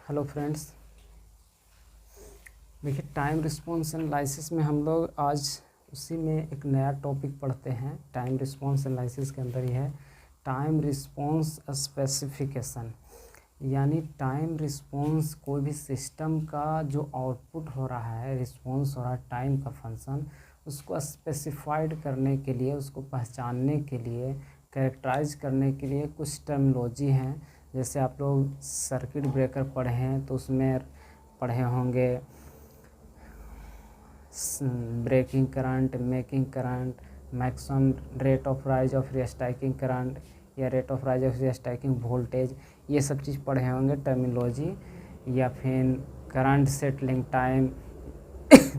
Hello friends, देखिए time response analysis में हम लोग आज उसी में एक नया टॉपिक पढ़ते हैं। टाइम रिस्पॉन्स एनालिसिस के अंदर ही है टाइम रिस्पॉन्स स्पेसिफिकेशन, यानी टाइम रिस्पॉन्स कोई भी सिस्टम का जो आउटपुट हो रहा है, रिस्पॉन्स हो रहा है टाइम का फंक्शन, उसको स्पेसिफाइड करने के लिए, उसको पहचानने के लिए, कैरेक्टराइज करने के लिए कुछ टर्मिनोलॉजी हैं। जैसे आप लोग सर्किट ब्रेकर पढ़े हैं तो उसमें पढ़े होंगे breaking current, making current, maximum rate of rise of restriking current या rate of rise of restriking voltage, ये सब चीज़ पढ़े होंगे टर्मिनोलॉजी। या फिर करंट सेटलिंग टाइम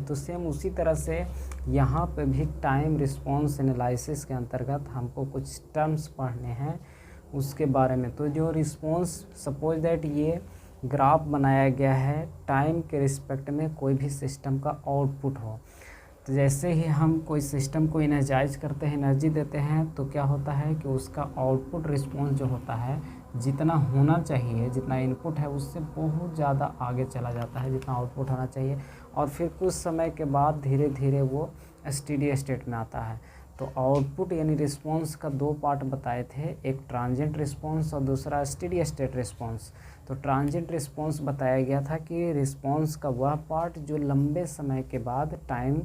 तो सेम उसी तरह से यहाँ पे भी टाइम रिस्पॉन्स एनालिसिस के अंतर्गत हमको कुछ टर्म्स पढ़ने हैं उसके बारे में। तो जो रिस्पॉन्स, सपोज दैट ये ग्राफ बनाया गया है टाइम के रिस्पेक्ट में कोई भी सिस्टम का आउटपुट हो, तो जैसे ही हम कोई सिस्टम को इनर्जाइज करते हैं, एनर्जी देते हैं, तो क्या होता है कि उसका आउटपुट रिस्पॉन्स जो होता है, जितना होना चाहिए, जितना इनपुट है उससे बहुत ज़्यादा आगे चला जाता है जितना आउटपुट होना चाहिए, और फिर कुछ समय के बाद धीरे धीरे वो स्टेडी स्टेट में आता है। तो आउटपुट यानी रिस्पॉन्स का दो पार्ट बताए थे, एक ट्रांजिएंट रिस्पॉन्स और दूसरा स्टेडी स्टेट रिस्पॉन्स। तो ट्रांजिएंट रिस्पॉन्स बताया गया था कि रिस्पॉन्स का वह पार्ट जो लंबे समय के बाद, टाइम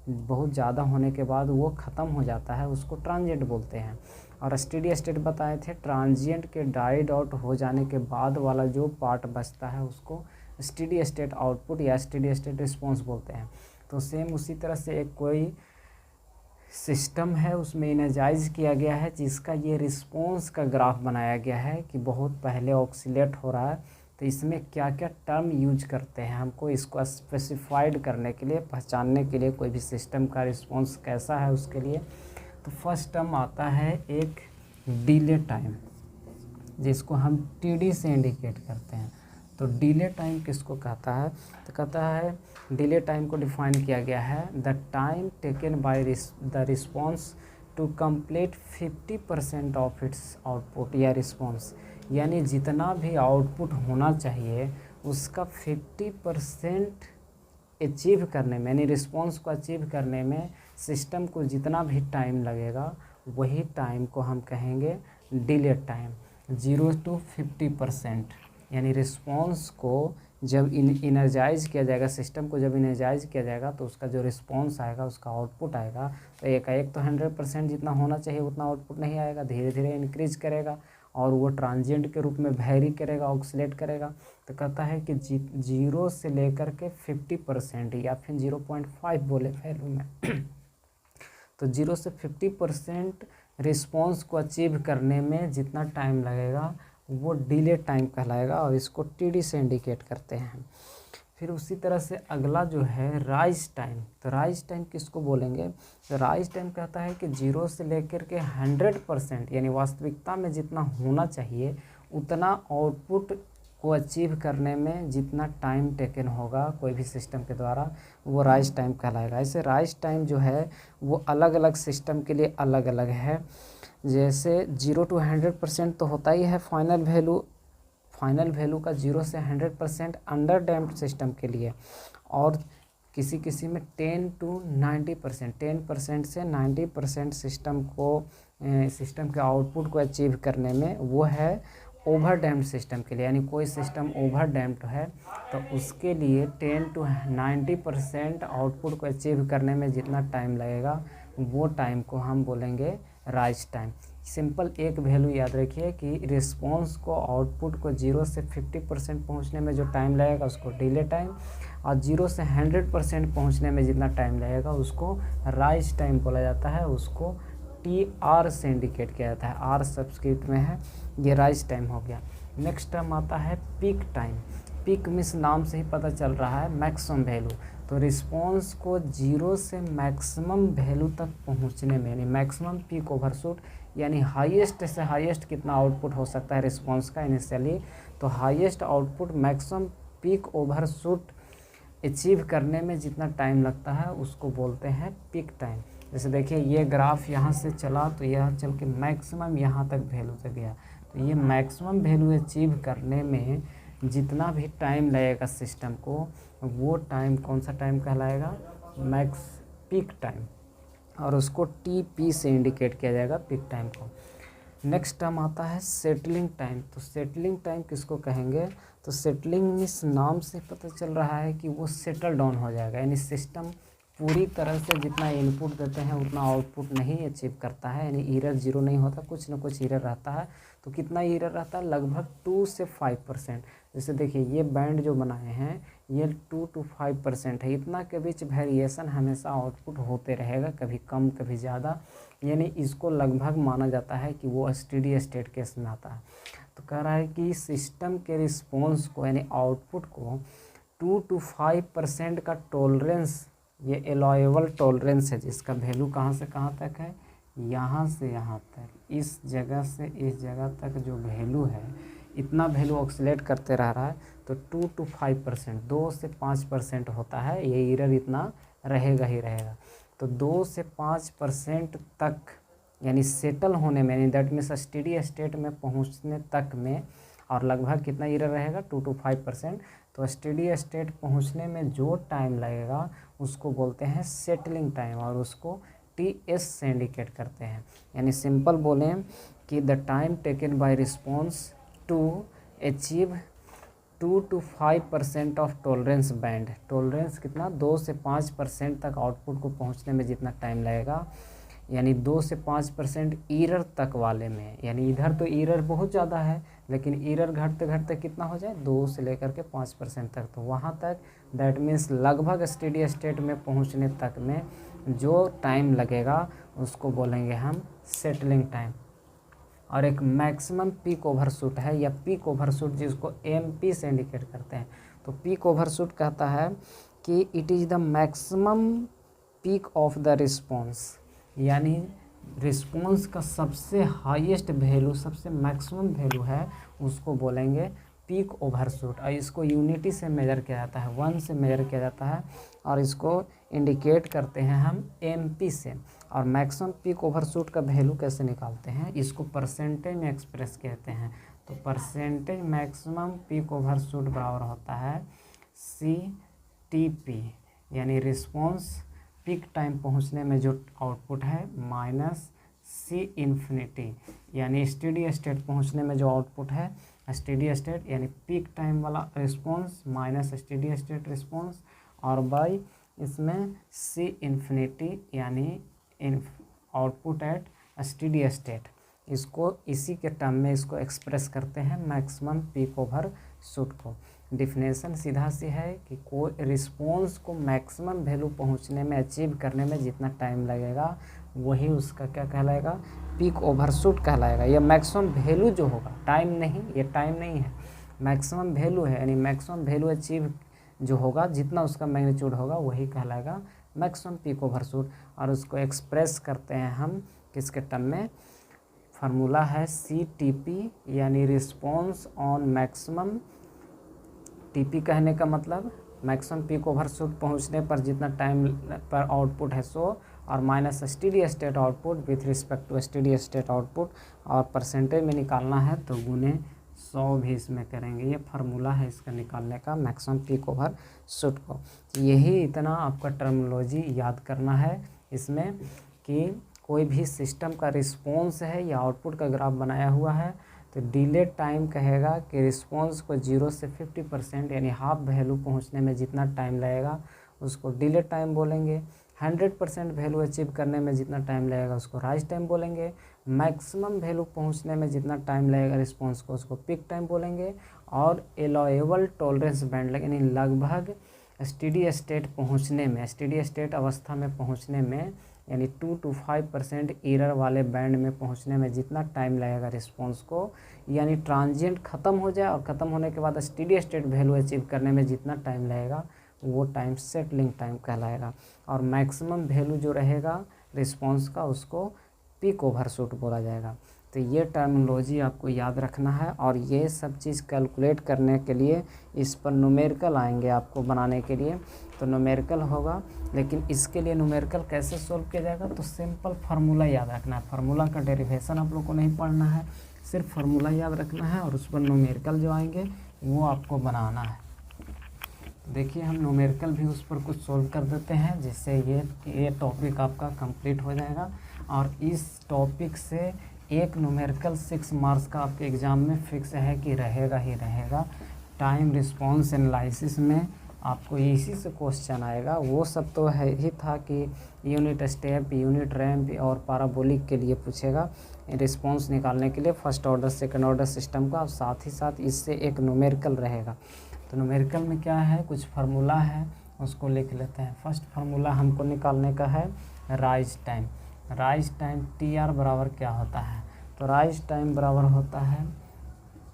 बहुत ज़्यादा होने के बाद वो ख़त्म हो जाता है, उसको ट्रांजिएंट बोलते हैं। और स्टेडी स्टेट बताए थे ट्रांजिएंट के डाइड आउट हो जाने के बाद वाला जो पार्ट बचता है उसको स्टेडी स्टेट आउटपुट या स्टेडी स्टेट रिस्पॉन्स बोलते हैं। तो सेम उसी तरह से एक कोई सिस्टम है, उसमें इनर्जाइज किया गया है, जिसका ये रिस्पॉन्स का ग्राफ बनाया गया है कि बहुत पहले ऑक्सीलेट हो रहा है, तो इसमें क्या क्या टर्म यूज करते हैं हमको इसको स्पेसिफाइड करने के लिए, पहचानने के लिए कोई भी सिस्टम का रिस्पॉन्स कैसा है उसके लिए। तो फर्स्ट टर्म आता है एक डिले टाइम, जिसको हम टीडी से इंडिकेट करते हैं। तो डिले टाइम किसको कहता है? तो कहता है डिले टाइम को डिफाइन किया गया है the time taken by the response to complete 50% of its output या रिस्पॉन्स, यानी जितना भी आउटपुट होना चाहिए उसका 50% अचीव करने में, यानी रिस्पॉन्स को अचीव करने में सिस्टम को जितना भी टाइम लगेगा वही टाइम को हम कहेंगे डिले टाइम। 0 to 50%, यानी रिस्पॉन्स को जब इनर्जाइज किया जाएगा, सिस्टम को जब इनर्जाइज किया जाएगा तो उसका जो रिस्पॉन्स आएगा, उसका आउटपुट आएगा, तो एक तो 100% जितना होना चाहिए उतना आउटपुट नहीं आएगा, धीरे धीरे इंक्रीज करेगा और वो ट्रांजिएंट के रूप में वैरी करेगा, ऑक्सीलेट करेगा। तो कहता है कि 0 से लेकर के 50% या फिर 0.5 बोले वैल्यू में तो 0 से 50% रिस्पॉन्स को अचीव करने में जितना टाइम लगेगा वो डिले टाइम कहलाएगा, और इसको टीडी से इंडिकेट करते हैं। फिर उसी तरह से अगला जो है राइज टाइम। तो राइज टाइम किसको बोलेंगे? तो राइज टाइम कहता है कि 0 से लेकर के 100%, यानी वास्तविकता में जितना होना चाहिए उतना आउटपुट को अचीव करने में जितना टाइम टेकन होगा कोई भी सिस्टम के द्वारा, वो राइज टाइम कहलाएगा। ऐसे राइज टाइम जो है वो अलग अलग सिस्टम के लिए अलग अलग है। जैसे 0 to 100% तो होता ही है फाइनल वैल्यू का 0 से 100% अंडर डैम्प्ड सिस्टम के लिए, और किसी किसी में 10 to 90%, 10% से 90% सिस्टम के आउटपुट को अचीव करने में वो है ओवर डैम्प्ड सिस्टम के लिए। यानी कोई सिस्टम ओवर डैम्प्ड है तो उसके लिए 10 to 90% आउटपुट को अचीव करने में जितना टाइम लगेगा वो टाइम को हम बोलेंगे राइज टाइम। सिंपल एक वैल्यू याद रखिए कि रिस्पॉन्स को, आउटपुट को 0 से 50% पहुंचने में जो टाइम लगेगा उसको डिले टाइम, और 0 से 100% पहुंचने में जितना टाइम लगेगा उसको राइज टाइम बोला जाता है। उसको TR से इंडिकेट किया जाता है, R सब्सक्रिप्ट में है, ये राइज टाइम हो गया। नेक्स्ट टर्म आता है पीक टाइम। पीक मीन्स नाम से ही पता चल रहा है मैक्सिमम वैल्यू। तो रिस्पॉन्स को 0 से मैक्सिमम वैल्यू तक पहुंचने में, यानी मैक्सिमम पीक ओवरशूट, यानी हाईएस्ट से हाईएस्ट कितना आउटपुट हो सकता है रिस्पॉन्स का इनिशियली, तो highest output maximum peak overshoot achieve करने में जितना टाइम लगता है उसको बोलते हैं पीक टाइम। जैसे देखिए ये ग्राफ यहाँ से चला तो यह चल के मैक्सिमम यहाँ तक वैल्यू तक गया, तो ये मैक्सिमम वैल्यू अचीव करने में जितना भी टाइम लगेगा सिस्टम को, वो टाइम कौन सा टाइम कहलाएगा, मैक्स पीक टाइम, और उसको टी से इंडिकेट किया जाएगा पीक टाइम को। नेक्स्ट टर्म आता है सेटलिंग टाइम। तो सेटलिंग टाइम किसको कहेंगे, तो सेटलिंग इस नाम से पता चल रहा है कि वो सेटल डाउन हो जाएगा, यानी सिस्टम पूरी तरह से जितना इनपुट देते हैं उतना आउटपुट नहीं अचीव करता है, यानी एरर जीरो नहीं होता, कुछ ना कुछ एरर रहता है। तो कितना एरर रहता है, लगभग 2 से 5%। जैसे देखिए ये बैंड जो बनाए हैं ये 2 to 5% है, इतना के बीच वेरिएशन हमेशा आउटपुट होते रहेगा, कभी कम कभी ज़्यादा, यानी इसको लगभग माना जाता है कि वो स्टेडी स्टेट केस में आता है। तो कह रहा है कि सिस्टम के रिस्पॉन्स को यानी आउटपुट को 2 to 5% का टॉलरेंस, ये एलाउएबल टॉलरेंस है जिसका वैल्यू कहाँ से कहाँ तक है, यहाँ से यहाँ तक, इस जगह से इस जगह तक जो वैल्यू है इतना वैल्यू ऑक्सीलेट करते रह रहा है। तो 2 to 5%, 2 से 5% होता है, ये एरर इतना रहेगा ही रहेगा। तो 2 से 5% तक यानी सेटल होने में, यानी दैट मीन्स स्टेडी स्टेट में पहुंचने तक में, और लगभग कितना एरर रहेगा 2 to 5%। तो स्टेडी स्टेट पहुंचने में जो टाइम लगेगा उसको बोलते हैं सेटलिंग टाइम, और उसको TS से इंडिकेट करते हैं। यानी सिंपल बोलें कि the time taken by response to achieve 2 to 5% of tolerance band. Tolerance कितना, 2 से 5% तक आउटपुट को पहुंचने में जितना टाइम लगेगा, यानी 2 से 5% एरर तक वाले में, यानी इधर तो एरर बहुत ज़्यादा है लेकिन एरर घटते घटते कितना हो जाए, 2 से लेकर के 5% तक, तो वहाँ तक दैट मीन्स लगभग स्टेडी स्टेट में पहुँचने तक में जो टाइम लगेगा उसको बोलेंगे हम सेटलिंग टाइम। और एक मैक्सिमम पीक ओवरशूट है, या पीक ओवरशूट जिसको MP से इंडिकेट करते हैं। तो पीक ओवरशूट कहता है कि it is the maximum peak of the response, यानी रिस्पॉन्स का सबसे हाईएस्ट वैल्यू, सबसे मैक्सिमम वैल्यू है, उसको बोलेंगे पीक ओवरशूट। और इसको यूनिटी से मेजर किया जाता है, 1 से मेजर किया जाता है, और इसको इंडिकेट करते हैं हम MP से। और मैक्सिमम पीक ओवरशूट का वैल्यू कैसे निकालते हैं, इसको परसेंटेज में एक्सप्रेस कहते हैं। तो परसेंटेज मैक्सिमम पीक ओवरशूट बराबर होता है CTP, यानी रिस्पॉन्स पीक टाइम पहुंचने में जो आउटपुट है, माइनस C इन्फिनिटी, यानी स्टेडी स्टेट पहुंचने में जो आउटपुट है, स्टेडी स्टेट यानी पीक टाइम वाला response minus steady state response, और बाई इसमें C इन्फिनिटी यानी आउटपुट एट स्टेडी स्टेट। इसको इसी के टर्म में इसको एक्सप्रेस करते हैं मैक्सिमम पीक ओवर शूट को। डिफिनेशन सीधा सी है कि कोई रिस्पॉन्स को मैक्सिमम वैल्यू पहुंचने में, अचीव करने में जितना टाइम लगेगा वही उसका क्या कहलाएगा, पीक ओवरशूट कहलाएगा। यह मैक्सिमम वैल्यू जो होगा, टाइम नहीं, ये टाइम नहीं है, मैक्सिमम वैल्यू है, यानी मैक्सिमम वैल्यू अचीव जो होगा, जितना उसका मैग्नीट्यूड होगा वही कहलाएगा मैक्सिमम पीक ओवरशूट। और उसको एक्सप्रेस करते हैं हम किसके टर्म में, फार्मूला है CTP, यानी रिस्पॉन्स ऑन मैक्सिमम। TP कहने का मतलब मैक्सिमम पीक ओवरशूट पहुंचने पर जितना टाइम पर आउटपुट है सो, और minus steady state output with respect to steady state output, और परसेंटेज में निकालना है तो गुने 100 भी इसमें करेंगे। ये फार्मूला है इसका निकालने का मैक्सिमम पीक ओवरशूट को। यही इतना आपका टर्मिनोलॉजी याद करना है इसमें कि कोई भी सिस्टम का रिस्पॉन्स है या आउटपुट का ग्राफ बनाया हुआ है तो डिले टाइम कहेगा कि रिस्पॉन्स को 0 से 50% यानी हाफ वैल्यू पहुंचने में जितना टाइम लगेगा उसको डिले टाइम बोलेंगे। 100% वैल्यू अचीव करने में जितना टाइम लगेगा उसको राइज टाइम बोलेंगे। मैक्सिमम वैल्यू पहुंचने में जितना टाइम लगेगा रिस्पॉन्स को उसको पीक टाइम बोलेंगे। और एलाउएबल टॉलरेंस बैंड यानी लगभग स्टेडी स्टेट पहुंचने में, स्टेडी स्टेट अवस्था में पहुंचने में यानी 2 to 5% एरर वाले बैंड में पहुंचने में जितना टाइम लगेगा रिस्पॉन्स को, यानी ट्रांजिएंट ख़त्म हो जाए और ख़त्म होने के बाद स्टेडी स्टेट वैल्यू अचीव करने में जितना टाइम लगेगा वो टाइम सेटलिंग टाइम कहलाएगा। और मैक्सिमम वैल्यू जो रहेगा रिस्पॉन्स का उसको पीक ओवरशूट बोला जाएगा। तो ये टर्मिनोलॉजी आपको याद रखना है। और ये सब चीज़ कैलकुलेट करने के लिए इस पर न्यूमेरिकल आएंगे आपको बनाने के लिए, तो न्यूमेरिकल होगा। लेकिन इसके लिए न्यूमेरिकल कैसे सॉल्व किया जाएगा, तो सिंपल फार्मूला याद रखना है। फार्मूला का डेरिवेशन आप लोग को नहीं पढ़ना है, सिर्फ फार्मूला याद रखना है और उस पर न्यूमेरिकल जो आएंगे वो आपको बनाना है। देखिए हम न्यूमेरिकल भी उस पर कुछ सोल्व कर देते हैं, जिससे ये टॉपिक आपका कंप्लीट हो जाएगा। और इस टॉपिक से एक न्यूमेरिकल 6 मार्क्स का आपके एग्ज़ाम में फिक्स है कि रहेगा ही रहेगा। टाइम रिस्पॉन्स एनालिसिस में आपको इसी से क्वेश्चन आएगा। वो सब तो है ही था कि यूनिट स्टेप, यूनिट रैंप और पैराबोलिक के लिए पूछेगा रिस्पॉन्स निकालने के लिए first order second order system का, और साथ ही साथ इससे एक न्यूमेरिकल रहेगा। तो न्यूमेरिकल में क्या है, कुछ फार्मूला है, उसको लिख लेते हैं। फर्स्ट फार्मूला हमको निकालने का है rise time. Rise time TR बराबर क्या होता है, तो राइज टाइम बराबर होता है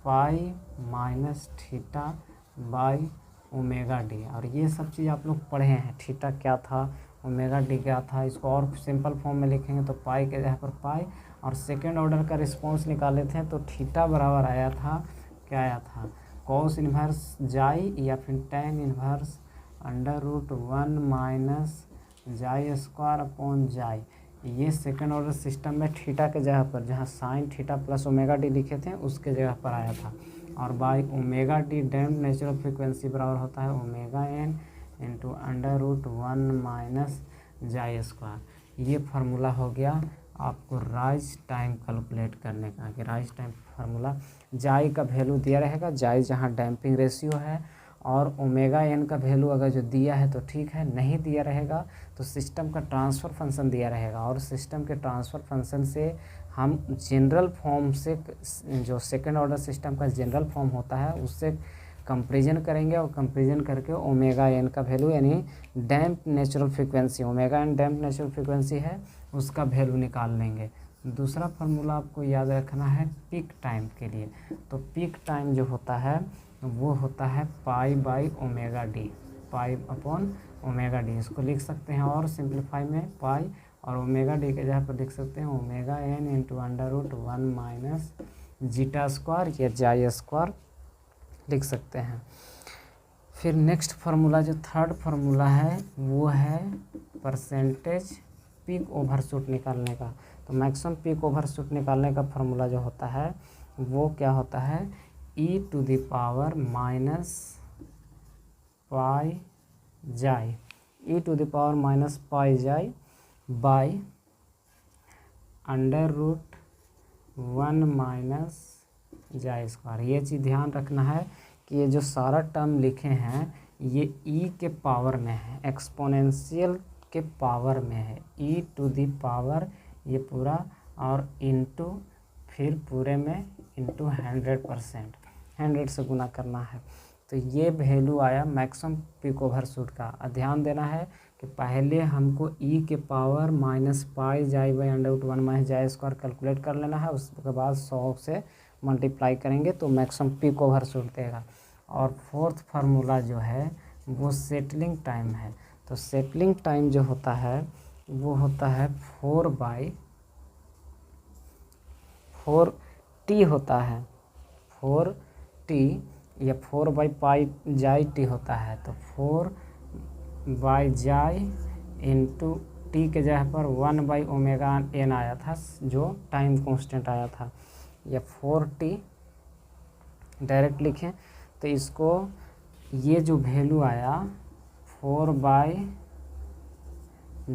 pi minus theta by omega D. और ये सब चीज़ आप लोग पढ़े हैं, थीटा क्या था, ओमेगा डी क्या था। इसको और सिंपल फॉर्म में लिखेंगे तो पाई के जगह पर पाई, और सेकेंड ऑर्डर का रिस्पॉन्स निकाले थे तो थीटा बराबर आया था, क्या आया था, कॉस इन्वर्स जाई या फिर tan inverse √1 minus xi square upon जाई। ये सेकंड ऑर्डर सिस्टम में थीटा के जगह पर जहाँ sine theta plus omega D लिखे थे उसके जगह पर आया था। और by omega D damp natural frequency बराबर होता है omega n into √1 minus xi square. ये फार्मूला हो गया आपको राइज टाइम कैलकुलेट करने का। कि राइज टाइम फार्मूला, जाई का वैल्यू दिया रहेगा, जाई जहाँ डैम्पिंग रेशियो है, और ओमेगा n का वैल्यू अगर जो दिया है तो ठीक है, नहीं दिया रहेगा तो सिस्टम का ट्रांसफ़र फंक्शन दिया रहेगा। और सिस्टम के ट्रांसफ़र फंक्शन से हम जनरल फॉर्म से, जो सेकंड ऑर्डर सिस्टम का जनरल फॉर्म होता है उससे कंपेरिजन करेंगे, और कंपेरिजन करके ओमेगा n का वैल्यू यानी डैम्प नेचुरल फ्रीक्वेंसी, ओमेगा n डैम्प नेचुरल फ्रीक्वेंसी है, उसका वैल्यू निकाल लेंगे। दूसरा फार्मूला आपको याद रखना है पीक टाइम के लिए। तो पीक टाइम जो होता है वो होता है पाई by omega D, pi upon omega D. इसको लिख सकते हैं और सिंप्लीफाई में पाई, और ओमेगा डी के जगह पर लिख सकते हैं omega n into √1 minus zeta square या जाई स्क्वायर लिख सकते हैं। फिर नेक्स्ट फार्मूला जो थर्ड फार्मूला है वो है परसेंटेज पीक ओवरशूट निकालने का। तो मैक्सिमम पीक ओवरशूट निकालने का फार्मूला जो होता है वो क्या होता है, e⁻ माइनस पाई जाई, e⁻ minus pi xi by √1 minus xi square. ये चीज़ ध्यान रखना है कि ये जो सारा टर्म लिखे हैं ये e के पावर में है, एक्सपोनेंशियल के पावर में है, e⁻ ये पूरा और इनटू फिर पूरे में इनटू 100%, 100 से गुना करना है। तो ये वैल्यू आया मैक्सिमम पीक ओवरशूट का। ध्यान देना है कि पहले हमको e के power minus pi xi by √1 minus xi square calculate कर लेना है, उसके बाद 100 से मल्टीप्लाई करेंगे तो मैक्सिमम पीक ओवरशूट देगा। और फोर्थ फार्मूला जो है वो सेटलिंग टाइम है। तो सेटलिंग टाइम जो होता है वो होता है 4/4t होता है, 4t या 4/पाई जाई t होता है। तो 4 जाई इंटू टी के जगह पर 1/ओमेगा n आया था जो टाइम कांस्टेंट आया था, या 4t डायरेक्ट लिखें तो इसको ये जो वैल्यू आया 4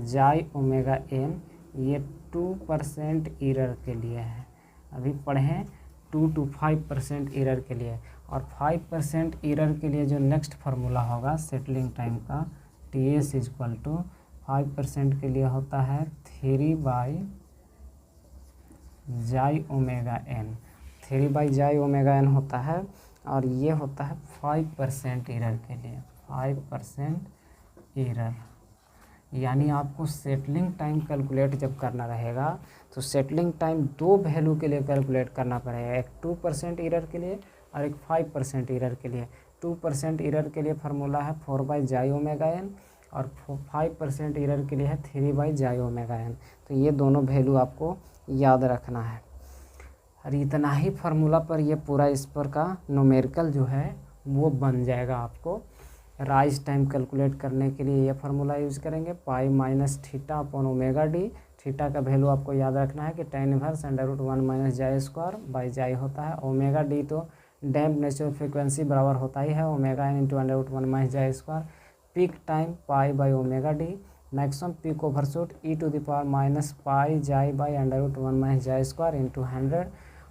जाई ओमेगा n ये 2% एरर के लिए है। अभी पढ़ें 2 to 5% एरर के लिए। और 5% एरर के लिए जो नेक्स्ट फार्मूला होगा सेटलिंग टाइम का, TS = 5% के लिए होता है 3 जाई ओमेगा n, 3 जाई ओमेगा n होता है। और ये होता है 5% एरर के लिए, 5% एरर। यानी आपको सेटलिंग टाइम कैलकुलेट जब करना रहेगा तो सेटलिंग टाइम दो वैल्यू के लिए कैलकुलेट करना पड़ेगा, एक 2% एरर के लिए और एक 5% एरर के लिए। 2% एरर के लिए फार्मूला है 4 जाई ओमेगा n, और 5% एरर के लिए है 3 जाई ओमेगा n। तो ये दोनों वैल्यू आपको याद रखना है। और इतना ही फार्मूला पर ये पूरा इस पर का न्यूमेरिकल जो है वो बन जाएगा। आपको राइज टाइम कैलकुलेट करने के लिए ये फार्मूला यूज़ करेंगे, पाई minus theta upon omega D. Theta का वैल्यू आपको याद रखना है कि tan inverse √1 minus xi square by जाई होता है। ओमेगा डी तो डैम्प नेचुरल फ्रिक्वेंसी बराबर होता ही है omega n into under root 1 minus xi square, peak time pi by omega d, maximum peak overshoot e to the power minus pi xi by under root 1 minus xi square into 100,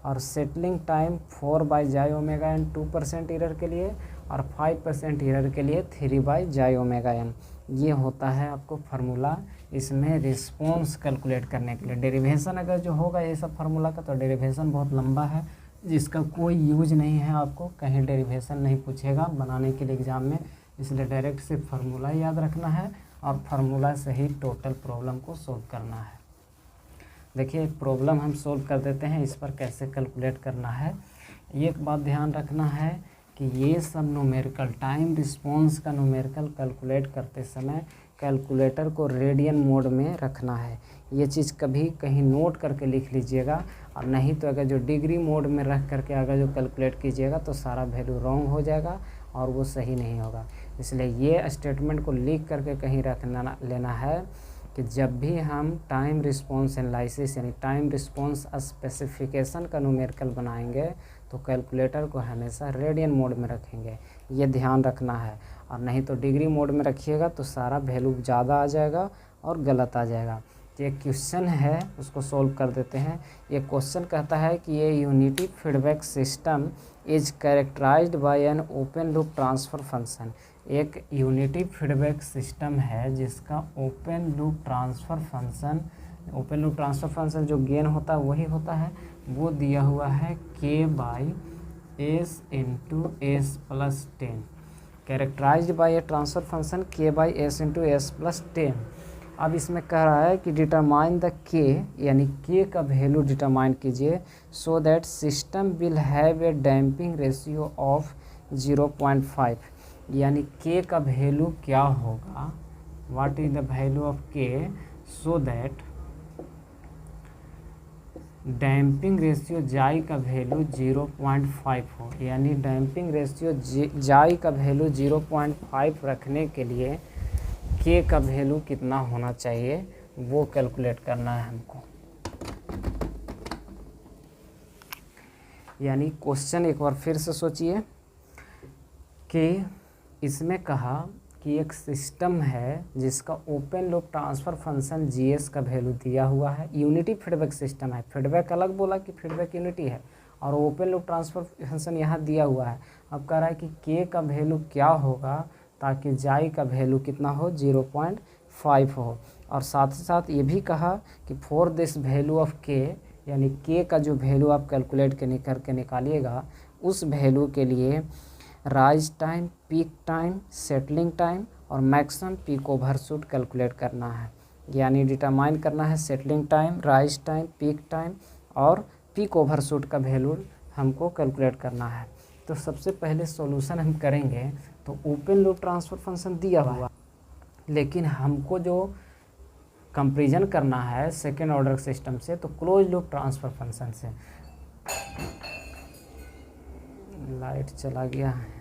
और settling time 4 by xi omega n 2% error के लिए, और 5% error के लिए 3 by xi omega N. ये होता है आपको फार्मूला इसमें रिस्पॉन्स कैलकुलेट करने के लिए। डेरिवेशन अगर जो होगा ये सब फार्मूला का, तो डेरिवेशन बहुत लंबा है जिसका कोई यूज नहीं है, आपको कहीं डेरिवेशन नहीं पूछेगा बनाने के लिए एग्ज़ाम में, इसलिए डायरेक्ट सिर्फ फार्मूला याद रखना है और फार्मूला से ही टोटल प्रॉब्लम को सोल्व करना है। देखिए प्रॉब्लम हम सोल्व कर देते हैं, इस पर कैसे कैलकुलेट करना है। एक बात ध्यान रखना है कि ये सब न्यूमेरिकल टाइम रिस्पॉन्स का न्यूमेरिकल कैलकुलेट करते समय कैलकुलेटर को रेडियन मोड में रखना है। ये चीज़ कभी कहीं नोट करके लिख लीजिएगा, और नहीं तो अगर जो डिग्री मोड में रख करके अगर जो कैलकुलेट कीजिएगा तो सारा वैल्यू रॉन्ग हो जाएगा और वो सही नहीं होगा। इसलिए ये स्टेटमेंट को लिख करके कहीं रखना लेना है कि जब भी हम टाइम रिस्पॉन्स एनालिसिस यानी टाइम रिस्पॉन्स स्पेसिफिकेशन का न्यूमेरिकल बनाएंगे तो कैलकुलेटर को हमेशा रेडियन मोड में रखेंगे, ये ध्यान रखना है। और नहीं तो डिग्री मोड में रखिएगा तो सारा वैल्यू ज़्यादा आ जाएगा और गलत आ जाएगा। तो ये क्वेश्चन है, उसको सोल्व कर देते हैं। ये क्वेश्चन कहता है कि ये unity feedback system is characterized by an open loop transfer function. एक यूनिटी फीडबैक सिस्टम है जिसका ओपन लूप ट्रांसफ़र फंक्शन जो गेन होता है वही होता है, वो दिया हुआ है k by s into s plus 10, characterized by a transfer function k by s into s plus 10। अब इसमें कह रहा है कि डिटरमाइन द k, यानी k का वैल्यू डिटरमाइन कीजिए so that system will have a damping ratio of 0.5, यानी k का वैल्यू क्या होगा, what is the value of k so that damping ratio xi का वैल्यू 0.5 हो। यानी डैम्पिंग रेशियो जाई का वैल्यू 0.5 रखने के लिए के का वैल्यू कितना होना चाहिए वो कैलकुलेट करना है हमको। यानी क्वेश्चन एक बार फिर से सोचिए कि इसमें कहा कि एक सिस्टम है जिसका open loop transfer function GS का वैल्यू दिया हुआ है, यूनिटी फीडबैक सिस्टम है, फीडबैक अलग बोला कि फीडबैक यूनिटी है, और ओपन लूप ट्रांसफ़र फंक्शन यहाँ दिया हुआ है। अब कह रहा है कि के का वैल्यू क्या होगा ताकि जाई का वैल्यू कितना हो 0.5 हो, और साथ ही साथ ये भी कहा कि फॉर दिस वैल्यू ऑफ के, यानी के का जो वैल्यू आप कैलकुलेट करके निकालिएगा उस वैल्यू के लिए rise time, peak time, settling time और मैक्सिमम पीक ओवरशूट कैलकुलेट करना है। यानी डिटरमाइन करना है settling time, rise time, peak time और पीक ओवरशूट का वैल्यू हमको कैलकुलेट करना है। तो सबसे पहले सॉल्यूशन हम करेंगे तो ओपन लूप ट्रांसफ़र फंक्शन दिया हुआ, लेकिन हमको जो कंपैरिजन करना है सेकेंड ऑर्डर सिस्टम से तो क्लोज लूप ट्रांसफ़र फंक्शन से। लाइट चला गया है।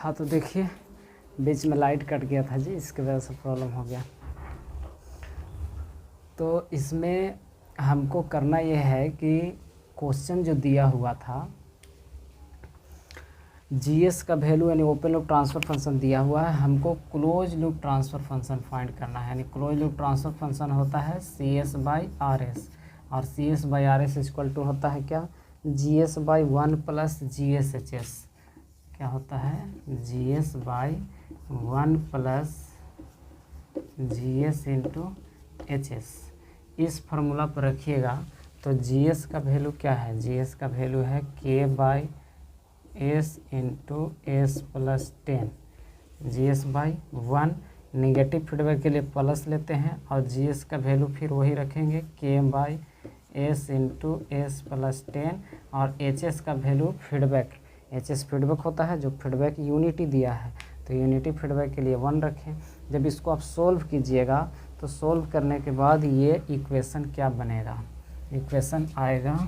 हाँ तो देखिए बीच में लाइट कट गया था जी, इसकी वजह से प्रॉब्लम हो गया। तो इसमें हमको करना यह है कि क्वेश्चन जो दिया हुआ था जीएस का वैल्यू यानी ओपन लूप ट्रांसफ़र फंक्शन दिया हुआ है, हमको close loop transfer function find करना है। यानी क्लोज लूप ट्रांसफ़र फंक्शन होता है CS/RS और CS/RS इक्वल टू होता है क्या, GS/1 प्लस GSHS। क्या होता है, GS/1 plus GS into HS। इस फार्मूला पर रखिएगा तो GS का वैल्यू क्या है, GS का वैल्यू है K/S into S plus 10। GS/1 negative feedback के लिए प्लस लेते हैं और GS का वैल्यू फिर वही रखेंगे K/S इंटू S प्लस 10 और HS का वैल्यू फीडबैक, HS फीडबैक होता है जो फीडबैक यूनिटी दिया है तो यूनिटी फीडबैक के लिए 1 रखें। जब इसको आप सोल्व कीजिएगा तो सोल्व करने के बाद ये इक्वेशन क्या बनेगा, इक्वेशन आएगा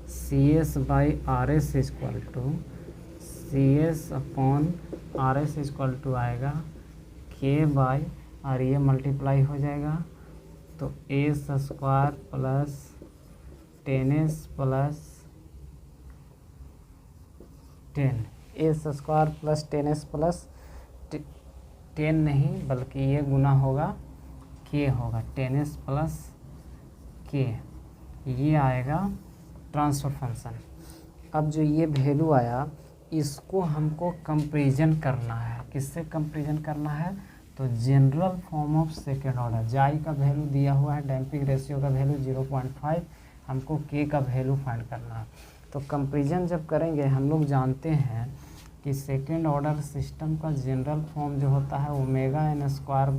CS/RS equal to CS/RS equal to आएगा K/ और ये मल्टीप्लाई हो जाएगा तो S² plus 10S plus 10, S² plus 10S plus 10 नहीं बल्कि ये गुना होगा K होगा 10S प्लस K, ये आएगा ट्रांसफ़र फंक्शन। अब जो ये वैल्यू आया इसको हमको कंपैरिजन करना है, किससे कंपैरिजन करना है, तो general form of second order. जाई का वैल्यू दिया हुआ है, डैम्पिंग रेशियो का वैल्यू 0.5, हमको के का वैल्यू फाइंड करना है। तो कंपैरिजन जब करेंगे हम लोग जानते हैं कि सेकेंड ऑर्डर सिस्टम का जनरल फॉर्म जो होता है ω/S²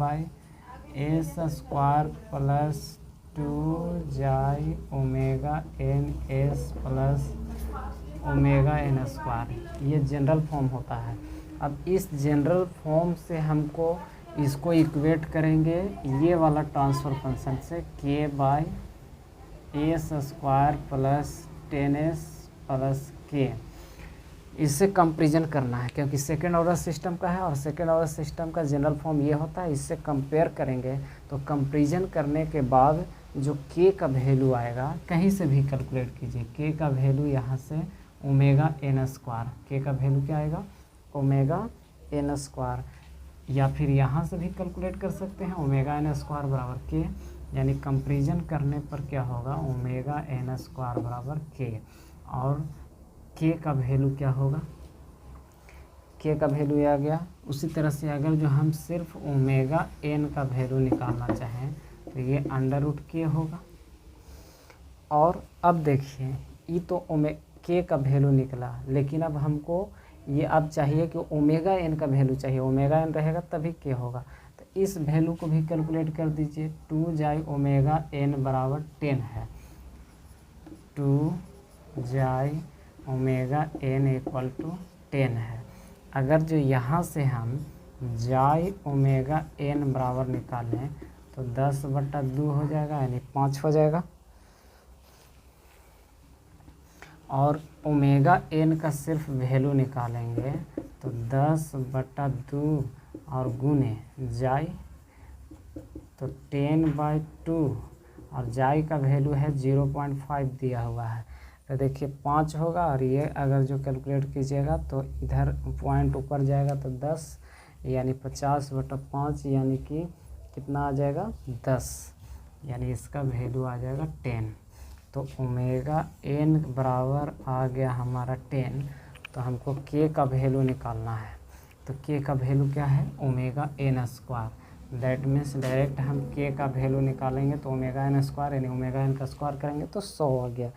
plus 2 ω/NS plus ω/N², ये जनरल फॉर्म होता है। अब इस जनरल फॉर्म से हमको इसको इक्वेट करेंगे ये वाला ट्रांसफ़र फंक्शन से K/S² plus 10S plus K, इससे कंपैरिजन करना है क्योंकि सेकेंड ऑर्डर सिस्टम का है और सेकेंड ऑर्डर सिस्टम का जनरल फॉर्म ये होता है। इससे कंपेयर करेंगे तो कंपैरिजन करने के बाद जो K का वैल्यू आएगा, कहीं से भी कैलकुलेट कीजिए, K का वैल्यू यहाँ से ω/N², K का वैल्यू क्या आएगा ω/N², या फिर यहाँ से भी कैलकुलेट कर सकते हैं ω/N² बराबर K, यानी कंपैरिजन करने पर क्या होगा ω/N² बराबर K और K का वैल्यू क्या होगा, K का वैल्यू आ गया। उसी तरह से अगर जो हम सिर्फ ω/N का वैल्यू निकालना चाहें तो ये √K होगा। और अब देखिए ये तो K का वैल्यू निकला, लेकिन अब हमको ये अब चाहिए कि ω/N का वैल्यू चाहिए, ω/N रहेगा तभी K होगा। तो इस वैल्यू को भी कैलकुलेट कर दीजिए, 2 ω/N बराबर 10 है, 2 ω/N इक्वल टू 10 है। अगर जो यहाँ से हम ω/N बराबर निकालें तो 10/2 हो जाएगा यानी 5 हो जाएगा, और ω/N का सिर्फ वैल्यू निकालेंगे तो 10/2 और गुने जाई तो 10/2 और जाई का वैल्यू है 0.5 दिया हुआ है तो देखिए 5 होगा, और ये अगर जो कैलकुलेट कीजिएगा तो इधर पॉइंट ऊपर जाएगा तो 10 यानी 50/5 यानी कि कितना आ जाएगा 10, यानी इसका वैल्यू आ जाएगा 10। तो ω/N बराबर आ गया हमारा 10, तो हमको K का वैल्यू निकालना है। तो K का वैल्यू क्या है ω/N², दैट मीन्स डायरेक्ट हम K का वैल्यू निकालेंगे तो ω/N² यानी ω/N का स्क्वायर करेंगे तो 100 आ गया।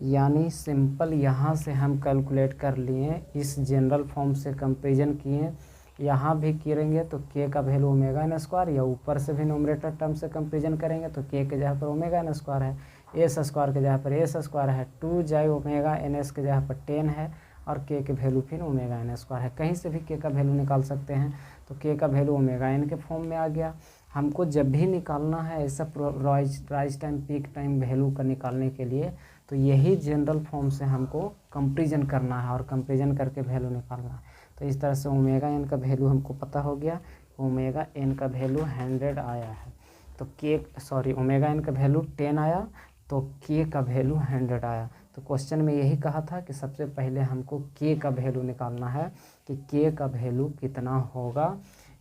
यानी सिंपल यहाँ से हम कैलकुलेट कर लिए, इस जनरल फॉर्म से कंपेरिजन किए, यहाँ भी करेंगे तो K का वैल्यू ω/N², या ऊपर से भी न्यूमरेटर टर्म से कंपेरिजन करेंगे तो K के जगह पर ω/N² है, S² के जगह पर S² है, 2 ω/NS के जगह पर 10 है और K के वैल्यू फिर ω/N² है। कहीं से भी K का वैल्यू निकाल सकते हैं तो K का वैल्यू ω/N के फॉर्म में आ गया। हमको जब भी निकालना है ऐसा rise time peak time value का निकालने के लिए तो यही जनरल फॉर्म से हमको कंपैरिजन करना है और कंपैरिजन करके वैल्यू निकालना है। तो इस तरह से ओमेगा एन का वैल्यू हमको पता हो गया, ओमेगा एन का वैल्यू 100 आया है। तो ओमेगा एन का वैल्यू 10 आया, तो के का वैल्यू 100 आया। तो क्वेश्चन में यही कहा था कि सबसे पहले हमको के का वैल्यू निकालना है कि के का वैल्यू कितना होगा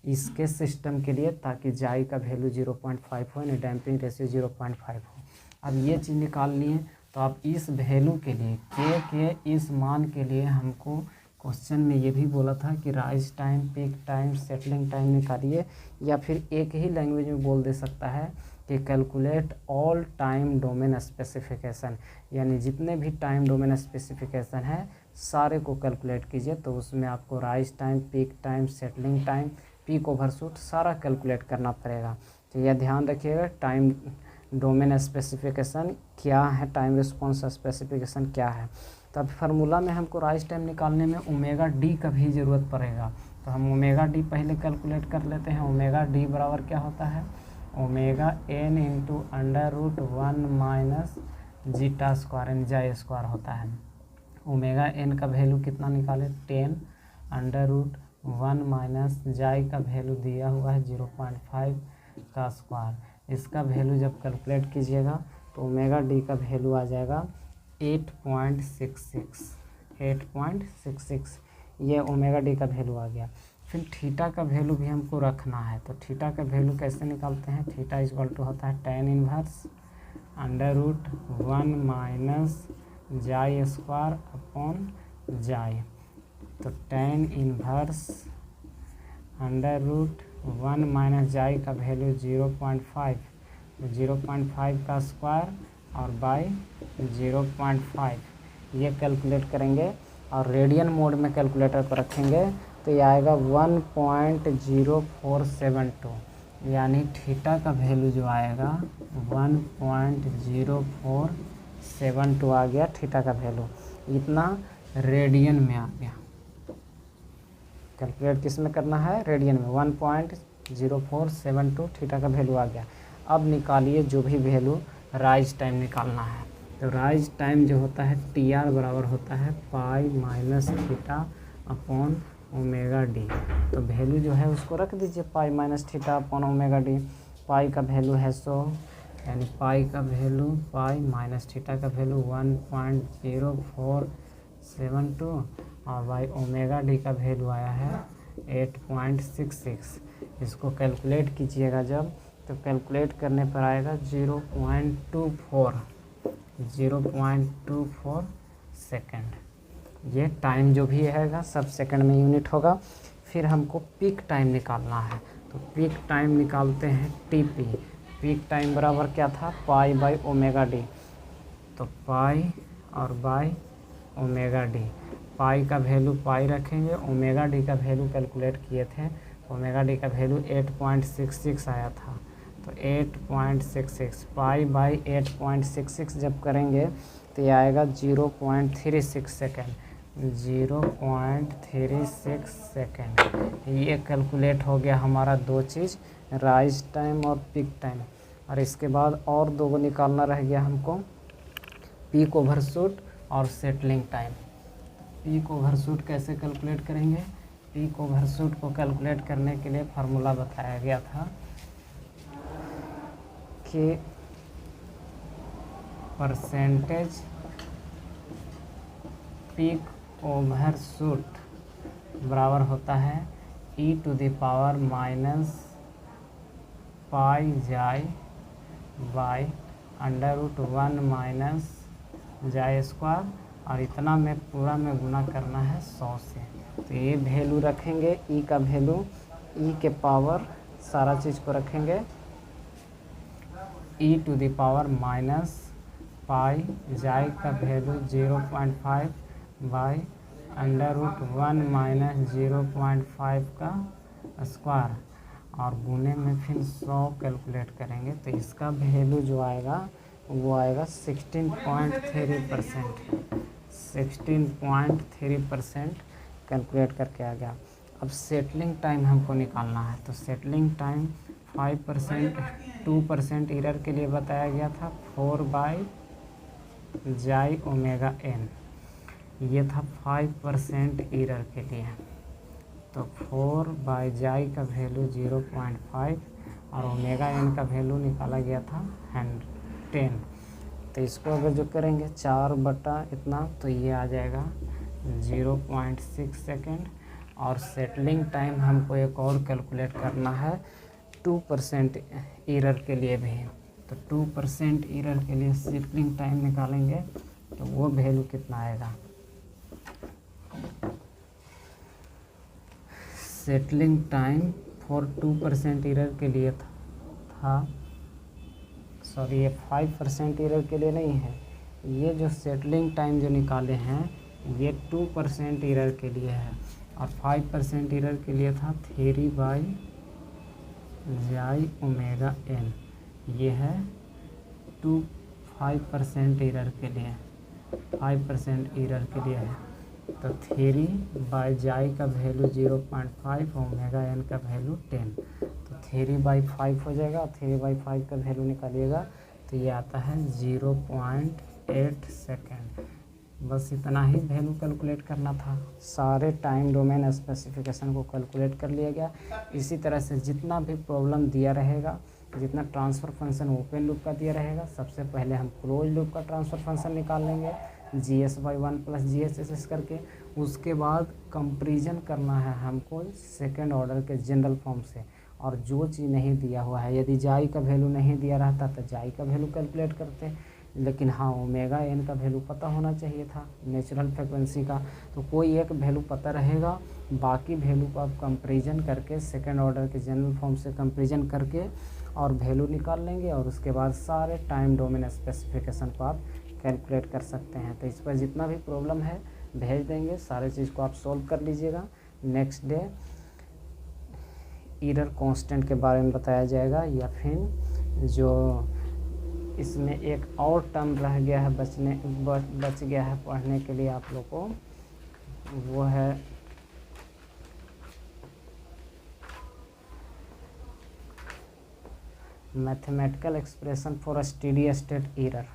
इसके सिस्टम के लिए, ताकि जाई का वैल्यू 0.5 हो, यानी डैम्पिंग रेशियो 0.5 हो। अब ये चीज़ निकाल लिए, तो अब इस वैल्यू के लिए के इस मान के लिए हमको क्वेश्चन में ये भी बोला था कि rise time, peak time, settling time निकालिए, या फिर एक ही लैंग्वेज में बोल दे सकता है कि calculate all time domain specification, यानी जितने भी टाइम डोमेन स्पेसिफिकेशन है सारे को कैलकुलेट कीजिए। तो उसमें आपको rise time, peak time, settling time, peak overshoot सारा कैलकुलेट करना पड़ेगा। तो यह ध्यान रखिएगा, टाइम डोमेन स्पेसिफिकेशन क्या है, टाइम रिस्पॉन्स स्पेसिफिकेशन क्या है। तो अब फार्मूला में हमको राइज टाइम निकालने में ओमेगा डी का भी ज़रूरत पड़ेगा। तो हम ओमेगा डी पहले कैलकुलेट कर लेते हैं। ओमेगा डी बराबर क्या होता है, omega n into √1 minus zeta square n xi square होता है। ओमेगा एन का वैल्यू कितना निकाले, 10 √1 माइनस जाई का वैल्यू दिया हुआ है 0.5 का स्क्वायर। इसका वैल्यू जब कैलकुलेट कीजिएगा तो ओमेगा डी का वैल्यू आ जाएगा 8.66। ये ओमेगा डी का वैल्यू आ गया। फिर थीटा का वैल्यू भी हमको रखना है। तो थीटा का वैल्यू कैसे निकालते हैं, थीटा इक्वल टू होता है tan inverse √1 minus xi square upon जाई। तो tan इनवर्स √1 माइनस जाई का वैल्यू 0.5, 0.5 का स्क्वायर और बाई 0.5 ये कैलकुलेट करेंगे और रेडियन मोड में कैलकुलेटर पर रखेंगे तो ये आएगा 1.0472, यानी थीटा का वैल्यू जो आएगा 1.0472 आ गया थीटा का वैल्यू, इतना रेडियन में आ गया। कैलकुलेट किस में करना है, रेडियन में। 1.0472 थीटा का वैल्यू आ गया। अब निकालिए जो भी वैल्यू राइज टाइम निकालना है। तो राइज टाइम जो होता है TR बराबर होता है pi minus theta upon omega D. तो वैल्यू जो है उसको रख दीजिए pi minus theta upon omega D. Pi का वैल्यू है 100, यानी पाई का वैल्यू, पाई माइनस थीटा का वैल्यू 1.0472 और बाई ओमेगा डी का वैल्यू आया है 8.66। इसको कैलकुलेट कीजिएगा जब, तो कैलकुलेट करने पर आएगा 0.24 सेकेंड। ये टाइम जो भी रहेगा सब सेकंड में यूनिट होगा। फिर हमको पीक टाइम निकालना है। तो पीक टाइम निकालते हैं TP। पीक टाइम बराबर क्या था, पाई बाई ओमेगा डी। तो पाई और बाई ओमेगा डी। पाई का वैल्यू पाई रखेंगे, ओमेगा डी का वैल्यू कैलकुलेट किए थे, ओमेगा डी का वैल्यू 8.66 आया था। तो 8.66 पाई बाई 8.66 जब करेंगे तो ये आएगा 0.36 सेकेंड, 0.36 सेकेंड। ये कैलकुलेट हो गया हमारा दो चीज़, राइज टाइम और पीक टाइम। और इसके बाद और दो को निकालना रह गया हमको, पीक ओवरशूट और सेटलिंग टाइम। पीक ओवरशूट कैसे कैलकुलेट करेंगे, पीक ओवरशूट को कैलकुलेट करने के लिए फार्मूला बताया गया था कि परसेंटेज पीक ओवरशूट बराबर होता है e⁻⁻ pi xi by √1 minus xi square, और इतना में पूरा में गुना करना है 100 से। तो ये वैल्यू रखेंगे, ई का वैल्यू, ई के पावर सारा चीज़ को रखेंगे, e⁻⁻ पाई जाई का वैल्यू 0.5 बाई √1 माइनस 0.5 का स्क्वायर, और गुने में फिर 100 कैलकुलेट करेंगे। तो इसका वैल्यू जो आएगा वो आएगा 16.3%, 16.3% कैलकुलेट करके आ गया। अब सेटलिंग टाइम हमको निकालना है। तो सेटलिंग टाइम 5%, 2% एरर के लिए बताया गया था, 4 बाई जाई ओमेगा एन। ये था 5% एरर के लिए। तो 4/j का वैल्यू 0.5 और ओमेगा एन का वैल्यू निकाला गया था 10। तो इसको अगर जो करेंगे 4 बटा इतना तो ये आ जाएगा 0.6 सेकेंड। और सेटलिंग टाइम हमको एक और कैलकुलेट करना है 2% एरर के लिए भी। तो 2% एरर के लिए सेटलिंग टाइम निकालेंगे तो वो वैल्यू कितना आएगा। सेटलिंग टाइम फॉर 2% एरर के लिए था सॉरी ये 5% एरर के लिए नहीं है, ये जो सेटलिंग टाइम जो निकाले हैं ये 2% एरर के लिए है और 5% एरर के लिए था 3/j ओमेगा एन। ये है 5% एरर के लिए, 5% एरर के लिए है। तो 3/j का वैल्यू 0.5 ओमेगा एन का वैल्यू 10। तो 3/5 हो जाएगा, 3/5 का वैल्यू निकालिएगा तो ये आता है 0.8 सेकेंड। बस इतना ही वैल्यू कैलकुलेट करना था। सारे टाइम डोमेन स्पेसिफिकेशन को कैलकुलेट कर लिया गया। इसी तरह से जितना भी प्रॉब्लम दिया रहेगा, जितना ट्रांसफ़र फंक्शन ओपन लूप का दिया रहेगा, सबसे पहले हम क्लोज लूप का ट्रांसफ़र फंक्शन निकाल लेंगे GS/1 + GSS करके। उसके बाद कंपैरिजन करना है हमको सेकेंड ऑर्डर के जनरल फॉर्म से। और जो चीज़ नहीं दिया हुआ है, यदि जाई का वैल्यू नहीं दिया रहता तो जाई का वैल्यू कैलकुलेट करते, लेकिन हाँ ओमेगा एन का वैल्यू पता होना चाहिए था नेचुरल फ्रिक्वेंसी का। तो कोई एक वैल्यू पता रहेगा, बाकी वैल्यू को आप कंपैरिजन करके सेकेंड ऑर्डर के जनरल फॉर्म से कंपैरिजन करके और वैल्यू निकाल लेंगे और उसके बाद सारे टाइम डोमेन स्पेसिफिकेशन को आप कैलकुलेट कर सकते हैं। तो इस पर जितना भी प्रॉब्लम है भेज देंगे, सारे चीज़ को आप सॉल्व कर लीजिएगा। नेक्स्ट डे एरर कांस्टेंट के बारे में बताया जाएगा, या फिर जो इसमें एक और टर्म रह गया है बच गया है पढ़ने के लिए आप लोग को, वो है mathematical expression for steady state error.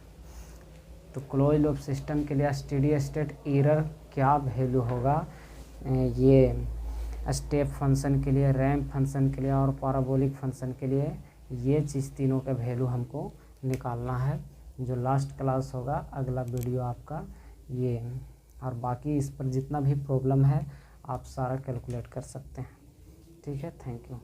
तो क्लोज लूप सिस्टम के लिए स्टेडी स्टेट एरर क्या वैल्यू होगा, ये स्टेप फंक्शन के लिए, रैंप फंक्शन के लिए और पैराबोलिक फंक्शन के लिए, ये चीज़ तीनों का वैल्यू हमको निकालना है। जो लास्ट क्लास होगा अगला वीडियो आपका ये, और बाकी इस पर जितना भी प्रॉब्लम है आप सारा कैलकुलेट कर सकते हैं। ठीक है, थैंक यू।